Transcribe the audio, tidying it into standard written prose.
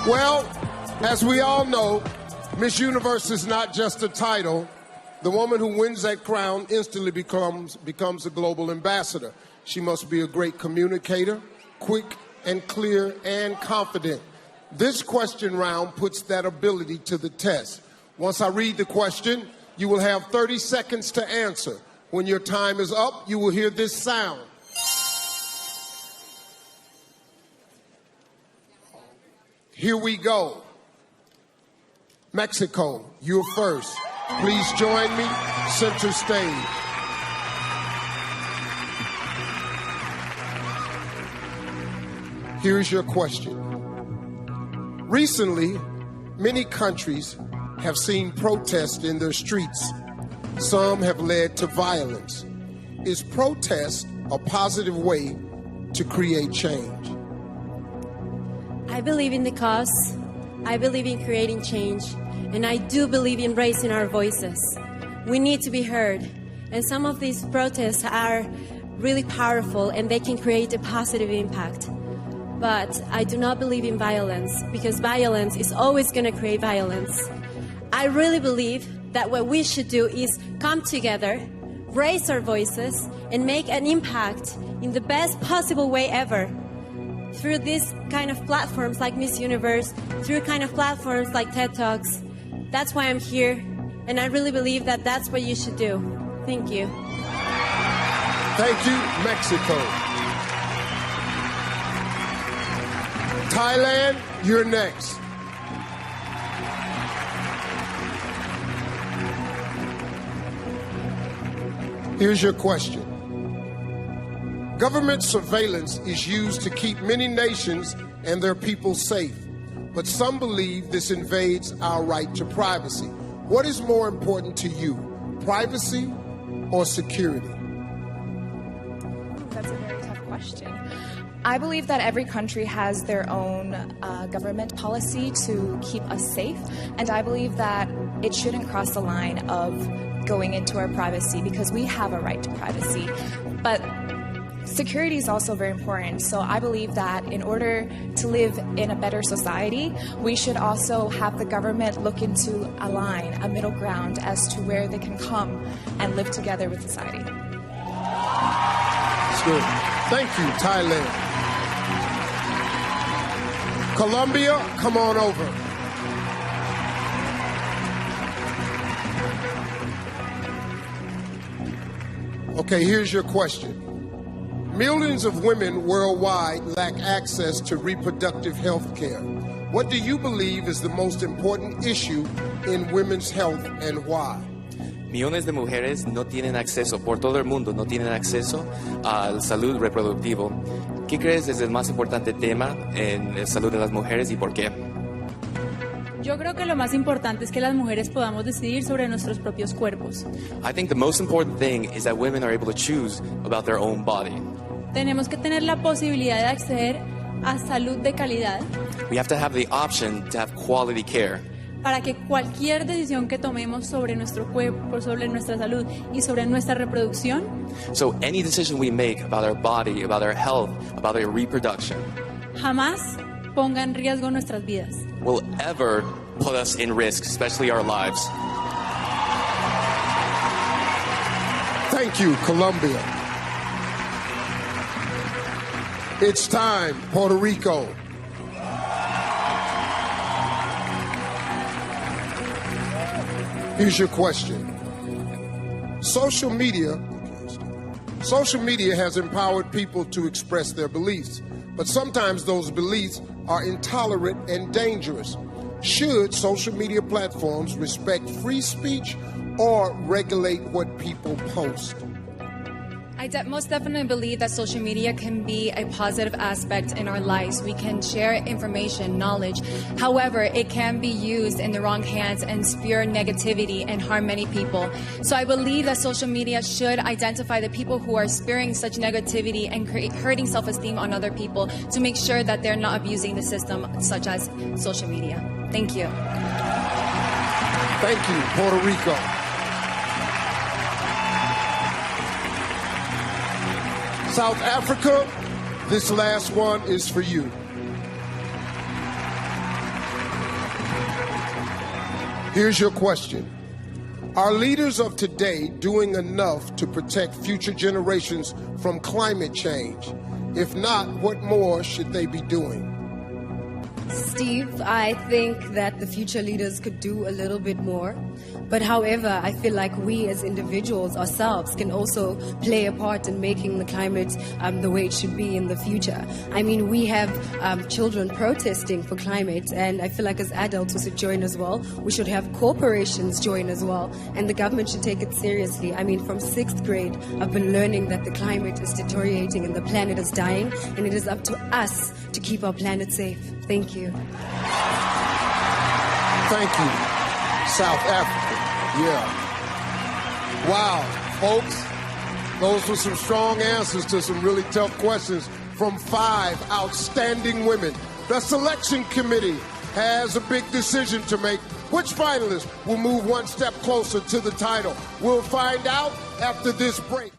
Well, as we all know, Miss Universe is not just a title. The woman who wins that crown instantly becomes a global ambassador. She must be a great communicator, quick and clear and confident. This question round puts that ability to the test. Once I read the question, you will have 30 seconds to answer. When your time is up, you will hear this sound. Here we go. Mexico, you're first. Please join me, center stage. Here's your question. Recently, many countries have seen protests in their streets. Some have led to violence. Is protest a positive way to create change? I believe in the cause. I believe in creating change. And I do believe in raising our voices. We need to be heard. And some of these protests are really powerful and they can create a positive impact. But I do not believe in violence, because violence is always going to create violence. I really believe that what we should do is come together, raise our voices, and make an impact in the best possible way ever. Through these kind of platforms like Miss Universe, through kind of platforms like TED Talks. That's why I'm here, and I really believe that that's what you should do. Thank you. Thank you, Mexico. Thailand, you're next. Here's your question. Government surveillance is used to keep many nations and their people safe, but some believe this invades our right to privacy. What is more important to you, privacy or security? That's a very tough question. I believe that every country has their own government policy to keep us safe, and I believe that it shouldn't cross the line of going into our privacy, because we have a right to privacy. But security is also very important, so I believe that in order to live in a better society, we should also have the government look into a line, a middle ground, as to where they can come and live together with society. That's good. Thank you, Thailand. Colombia, come on over. Okay, here's your question. Millions of women worldwide lack access to reproductive health care. What do you believe is the most important issue in women's health and why? Millones de mujeres no tienen acceso, por todo el mundo, no tienen acceso a la salud reproductiva. ¿Qué crees es el más importante tema en la salud de las mujeres y por qué? Yo creo que lo más importante es que las mujeres podamos decidir sobre nuestros propios cuerpos. I think the most important thing is that women are able to choose about their own body. Tenemos que tener la posibilidad de acceder a salud de calidad. We have to have the option to have quality care. Para que cualquier decisión que tomemos sobre nuestro cuerpo, sobre nuestra salud y sobre nuestra reproducción, So any decision we make about our body, about our health, about our reproduction, jamás ponga en riesgo nuestras vidas. will ever put us in risk, especially our lives. Thank you, Colombia. It's time, Puerto Rico. Here's your question. Social media has empowered people to express their beliefs, but sometimes those beliefs are intolerant and dangerous. Should social media platforms respect free speech or regulate what people post? I most definitely believe that social media can be a positive aspect in our lives. We can share information, knowledge. However, it can be used in the wrong hands and spew negativity and harm many people. So I believe that social media should identify the people who are spewing such negativity and hurting self-esteem on other people to make sure that they're not abusing the system such as social media. Thank you. Thank you, Puerto Rico. South Africa, this last one is for you. Here's your question. Are leaders of today doing enough to protect future generations from climate change? If not, what more should they be doing? Steve, I think that the future leaders could do a little bit more. But however, I feel like we as individuals ourselves can also play a part in making the climate the way it should be in the future. I mean, we have children protesting for climate, and I feel like as adults we should join as well. We should have corporations join as well, and the government should take it seriously. I mean, from 6th grade, I've been learning that the climate is deteriorating and the planet is dying, and it is up to us to keep our planet safe. Thank you. Thank you, South Africa. Yeah. Wow, folks, those were some strong answers to some really tough questions from 5 outstanding women. The selection committee has a big decision to make. Which finalist will move one step closer to the title? We'll find out after this break.